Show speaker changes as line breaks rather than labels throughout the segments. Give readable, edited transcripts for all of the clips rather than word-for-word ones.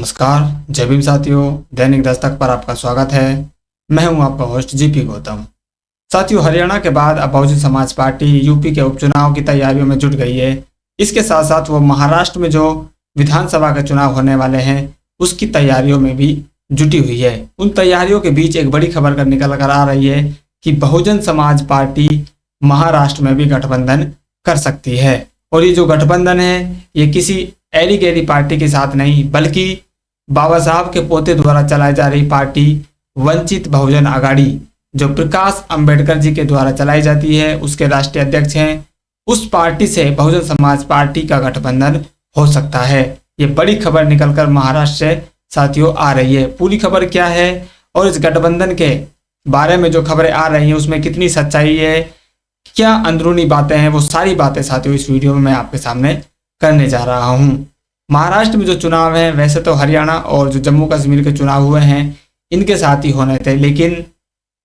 नमस्कार, जय भीम साथियों। दैनिक दस्तक पर आपका स्वागत है। मैं हूं आपका होस्ट जीपी गौतम। साथियों, हरियाणा के बाद अब बहुजन समाज पार्टी यूपी के उपचुनाव की तैयारियों में जुट गई है। इसके साथ साथ वो महाराष्ट्र में जो विधानसभा के चुनाव होने वाले हैं उसकी तैयारियों में भी जुटी हुई है। उन तैयारियों के बीच एक बड़ी खबर कर निकल कर आ रही है कि बहुजन समाज पार्टी महाराष्ट्र में भी गठबंधन कर सकती है। और ये जो गठबंधन है ये किसी ऐली गैली पार्टी के साथ नहीं, बल्कि बाबा साहब के पोते द्वारा चलाई जा रही पार्टी वंचित बहुजन आघाड़ी, जो प्रकाश अंबेडकर जी के द्वारा चलाई जाती है, उसके राष्ट्रीय अध्यक्ष हैं, उस पार्टी से बहुजन समाज पार्टी का गठबंधन हो सकता है। ये बड़ी खबर निकलकर महाराष्ट्र से साथियों आ रही है। पूरी खबर क्या है और इस गठबंधन के बारे में जो खबरें आ रही हैं उसमें कितनी सच्चाई है, क्या अंदरूनी बातें हैं, वो सारी बातें साथियों इस वीडियो में मैं आपके सामने करने जा रहा हूं। महाराष्ट्र में जो चुनाव हैं, वैसे तो हरियाणा और जो जम्मू कश्मीर के चुनाव हुए हैं इनके साथ ही होने थे, लेकिन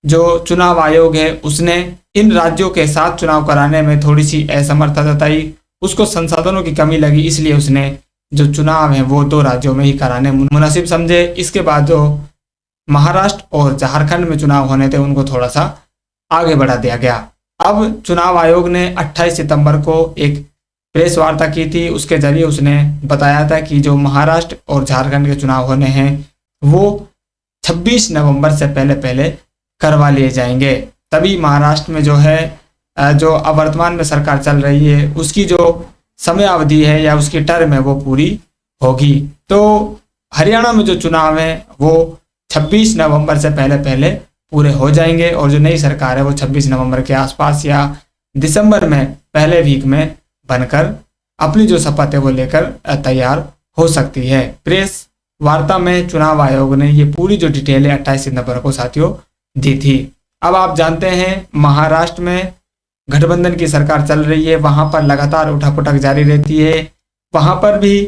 जो चुनाव आयोग है उसने इन राज्यों के साथ चुनाव कराने में थोड़ी सी असमर्थता जताई। उसको संसाधनों की कमी लगी, इसलिए उसने जो चुनाव है वो 2 राज्यों में ही कराने मुनासिब समझे। इसके बाद जो महाराष्ट्र और झारखंड में चुनाव होने थे उनको थोड़ा सा आगे बढ़ा दिया गया। अब चुनाव आयोग ने 28 सितंबर को एक प्रेस वार्ता की थी। उसके जरिए उसने बताया था कि जो महाराष्ट्र और झारखंड के चुनाव होने हैं वो 26 नवंबर से पहले करवा लिए जाएंगे। तभी महाराष्ट्र में जो है जो वर्तमान में सरकार चल रही है उसकी जो समय अवधि है या उसकी टर्म है वो पूरी होगी। तो हरियाणा में जो चुनाव है वो 26 नवंबर से पहले पूरे हो जाएंगे और जो नई सरकार है वो 26 नवंबर के आसपास या दिसंबर में पहले वीक में बनकर अपनी जो शपथ है वो लेकर तैयार हो सकती है। प्रेस वार्ता में चुनाव आयोग ने ये पूरी जो डिटेल है 28 सितंबर को साथियों दी थी। अब आप जानते हैं महाराष्ट्र में गठबंधन की सरकार चल रही है, वहां पर लगातार उठापटक जारी रहती है। वहां पर भी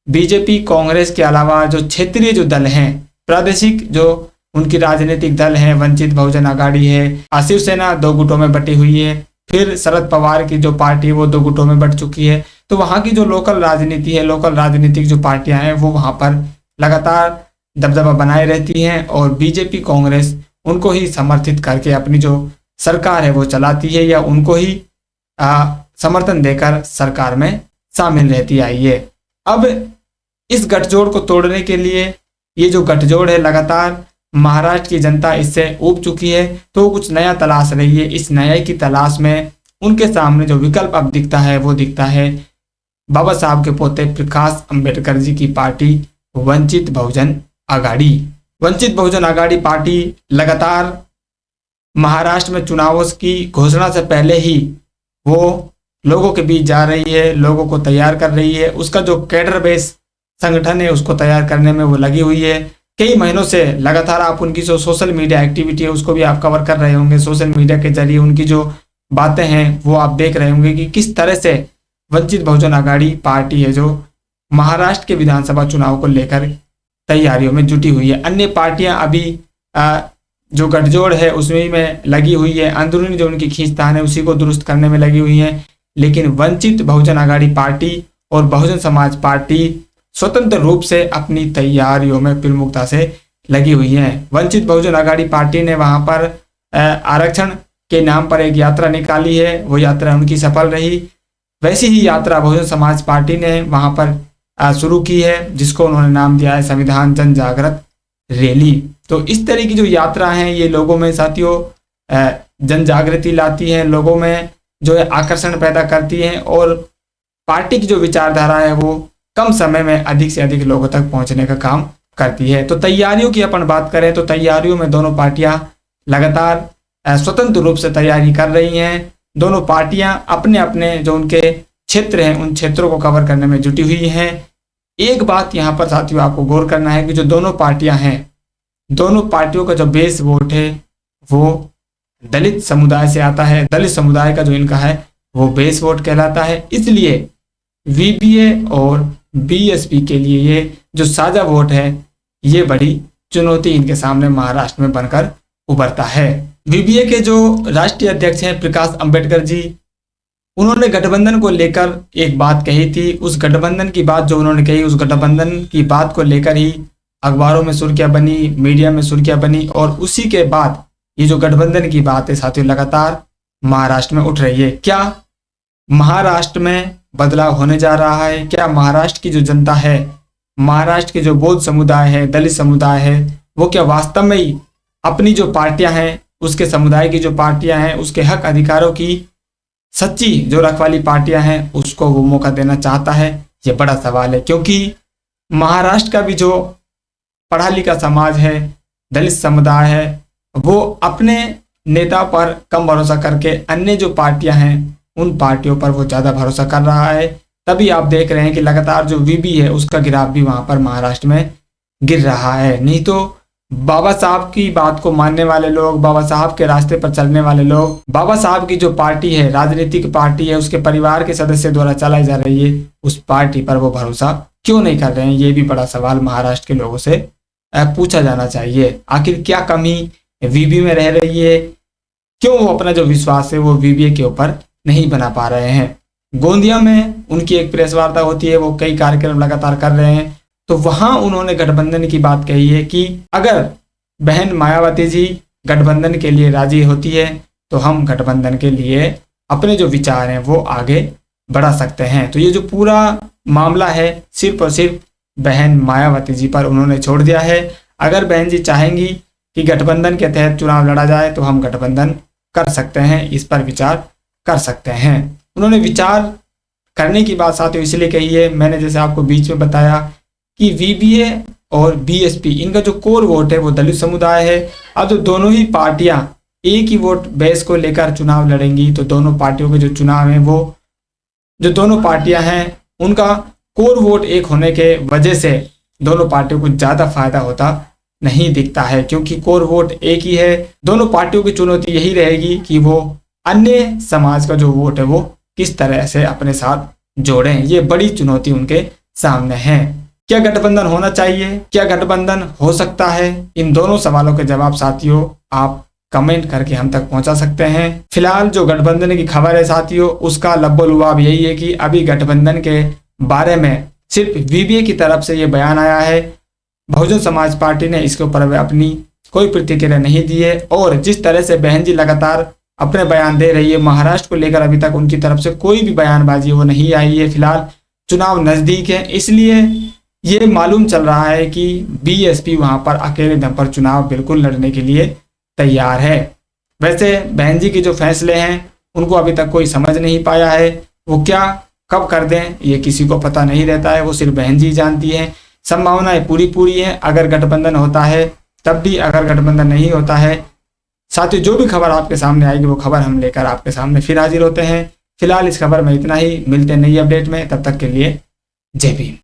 बीजेपी, कांग्रेस के अलावा जो क्षेत्रीय जो दल हैं, प्रादेशिक जो उनकी राजनीतिक दल हैं, वंचित बहुजन आघाड़ी है, शिवसेना 2 गुटों में बटी हुई है, फिर शरद पवार की जो पार्टी वो 2 गुटों में बट चुकी है। तो वहां की जो लोकल राजनीति है, लोकल राजनीतिक जो पार्टियां हैं वो वहां पर लगातार दबदबा बनाए रहती हैं और बीजेपी, कांग्रेस उनको ही समर्थित करके अपनी जो सरकार है वो चलाती है या उनको ही समर्थन देकर सरकार में शामिल रहती आई है। अब इस गठजोड़ को तोड़ने के लिए ये जो गठजोड़ है लगातार महाराष्ट्र की जनता इससे ऊब चुकी है, तो कुछ नया तलाश रही है। इस नए की तलाश में उनके सामने जो विकल्प अब दिखता है वो दिखता है बाबा साहब के पोते प्रकाश अंबेडकर जी की पार्टी वंचित बहुजन आघाड़ी। वंचित बहुजन आघाड़ी पार्टी लगातार महाराष्ट्र में चुनावों की घोषणा से पहले ही वो लोगों के बीच जा रही है, लोगों को तैयार कर रही है। उसका जो कैडर बेस संगठन है उसको तैयार करने में वो लगी हुई है। कई महीनों से लगातार आप उनकी जो सोशल मीडिया एक्टिविटी है उसको भी आप कवर कर रहे होंगे। सोशल मीडिया के जरिए उनकी जो बातें हैं वो आप देख रहे होंगे कि किस तरह से वंचित बहुजन आघाड़ी पार्टी है जो महाराष्ट्र के विधानसभा चुनाव को लेकर तैयारियों में जुटी हुई है। अन्य पार्टियां अभी जो गठजोड़ है उसमें में लगी हुई है, अंदरूनी जो उनकी खींचतान है उसी को दुरुस्त करने में लगी हुई है। लेकिन वंचित बहुजन आघाड़ी पार्टी और बहुजन समाज पार्टी स्वतंत्र रूप से अपनी तैयारियों में प्रमुखता से लगी हुई हैं। वंचित बहुजन आघाड़ी पार्टी ने वहां पर आरक्षण के नाम पर एक यात्रा निकाली है, वो यात्रा उनकी सफल रही। वैसी ही यात्रा बहुजन समाज पार्टी ने वहां पर शुरू की है, जिसको उन्होंने नाम दिया है संविधान जन जागृत रैली। तो इस तरह की जो यात्रा है ये लोगों में साथियों जन जागृति लाती है, लोगों में जो है आकर्षण पैदा करती है और पार्टी की जो विचारधारा है वो कम समय में अधिक से अधिक लोगों तक पहुंचने का काम करती है। तो तैयारियों की अपन बात करें तो तैयारियों में दोनों पार्टियां लगातार स्वतंत्र रूप से तैयारी कर रही हैं। दोनों पार्टियां अपने अपने जो उनके क्षेत्र हैं उन क्षेत्रों को कवर करने में जुटी हुई हैं। एक बात यहाँ पर साथियों आपको गौर करना है कि जो दोनों पार्टियां हैं, दोनों पार्टियों का जो बेस वोट है वो दलित समुदाय से आता है। दलित समुदाय का जो इनका है वो बेस वोट कहलाता है। इसलिए वीबीए और बीएसपी के लिए ये जो साझा वोट है ये बड़ी चुनौती इनके सामने महाराष्ट्र में बनकर उभरता है। वीबीए के जो राष्ट्रीय अध्यक्ष हैं प्रकाश अंबेडकर जी, उन्होंने गठबंधन को लेकर एक बात कही थी। उस गठबंधन की बात जो उन्होंने कही, उस गठबंधन की बात को लेकर ही अखबारों में सुर्खियां बनी, मीडिया में सुर्खियां बनी, और उसी के बाद ये जो गठबंधन की बात है साथियों लगातार महाराष्ट्र में उठ रही है। क्या महाराष्ट्र में बदलाव होने जा रहा है? क्या महाराष्ट्र की जो जनता है, महाराष्ट्र के जो बौद्ध समुदाय है, दलित समुदाय है, वो क्या वास्तव में ही अपनी जो पार्टियां हैं, उसके समुदाय की जो पार्टियां हैं, उसके हक अधिकारों की सच्ची जो रखवाली पार्टियां हैं, उसको वो मौका देना चाहता है? ये बड़ा सवाल है, क्योंकि महाराष्ट्र का भी जो पढ़ा लिखा समाज है, दलित समुदाय है, वो अपने नेता पर कम भरोसा करके अन्य जो पार्टियां हैं उन पार्टियों पर वो ज़्यादा भरोसा कर रहा है। तभी आप देख रहे हैं कि लगातार जो वीबी है उसका गिराव भी वहां पर महाराष्ट्र में गिर रहा है। नहीं तो बाबा साहब की बात को मानने वाले लोग, बाबा साहब के रास्ते पर चलने वाले लोग, बाबा साहब की जो पार्टी है, राजनीतिक पार्टी है, उसके परिवार के सदस्य द्वारा चलाई जा रही है, उस पार्टी पर वो भरोसा क्यों नहीं कर रहे हैं? ये भी बड़ा सवाल महाराष्ट्र के लोगों से पूछा जाना चाहिए। आखिर क्या कमी वीबी में रह रही है? क्यों वो अपना जो विश्वास है वो वीबी के ऊपर नहीं बना पा रहे हैं? गोंदिया में उनकी एक प्रेस वार्ता होती है, वो कई कार्यक्रम लगातार कर रहे हैं, तो वहां उन्होंने गठबंधन की बात कही है कि अगर बहन मायावती जी गठबंधन के लिए राजी होती है तो हम गठबंधन के लिए अपने जो विचार हैं वो आगे बढ़ा सकते हैं। तो ये जो पूरा मामला है सिर्फ और सिर्फ बहन मायावती जी पर उन्होंने छोड़ दिया है। अगर बहन जी चाहेंगी कि गठबंधन के तहत चुनाव लड़ा जाए तो हम गठबंधन कर सकते हैं, इस पर विचार कर सकते हैं। उन्होंने विचार करने की बात साथियों इसलिए कही है, मैंने जैसे आपको बीच में बताया कि वीबीए और बीएसपी इनका जो कोर वोट है वो दलित समुदाय है। अब जो दोनों ही पार्टियां एक ही वोट बेस को लेकर चुनाव लड़ेंगी तो दोनों पार्टियों के जो चुनाव हैं वो जो दोनों पार्टियां हैं उनका कोर वोट एक होने के वजह से दोनों पार्टियों को ज़्यादा फायदा होता नहीं दिखता है, क्योंकि कोर वोट एक ही है। दोनों पार्टियों की चुनौती यही रहेगी कि वो अन्य समाज का जो वोट है वो किस तरह से अपने साथ जोड़ें। ये बड़ी चुनौती उनके सामने है। क्या गठबंधन होना चाहिए? क्या गठबंधन हो सकता है? इन दोनों सवालों के जवाब साथियों आप कमेंट करके हम तक पहुंचा सकते हैं। फिलहाल जो गठबंधन की खबर है साथियों उसका लब्बो-लुबाब यही है कि अभी गठबंधन के बारे में सिर्फ वीबीए की तरफ से ये बयान आया है। बहुजन समाज पार्टी ने इसके ऊपर अपनी कोई प्रतिक्रिया नहीं दी है, और जिस तरह से बहन जी लगातार अपने बयान दे रही है, महाराष्ट्र को लेकर अभी तक उनकी तरफ से कोई भी बयानबाजी वो नहीं आई है। फिलहाल चुनाव नजदीक है, इसलिए ये मालूम चल रहा है कि बीएसपी वहां पर अकेले दम पर चुनाव बिल्कुल लड़ने के लिए तैयार है। वैसे बहन जी के जो फैसले हैं उनको अभी तक कोई समझ नहीं पाया है, वो क्या कब कर दें ये किसी को पता नहीं रहता है, वो सिर्फ बहन जी जानती हैं। संभावनाएं पूरी हैं अगर गठबंधन होता है तब भी, अगर गठबंधन नहीं होता है साथियों जो भी खबर आपके सामने आएगी वो खबर हम लेकर आपके सामने फिर हाजिर होते हैं। फिलहाल इस खबर में इतना ही, मिलते हैं नई अपडेट में, तब तक के लिए जय भीम।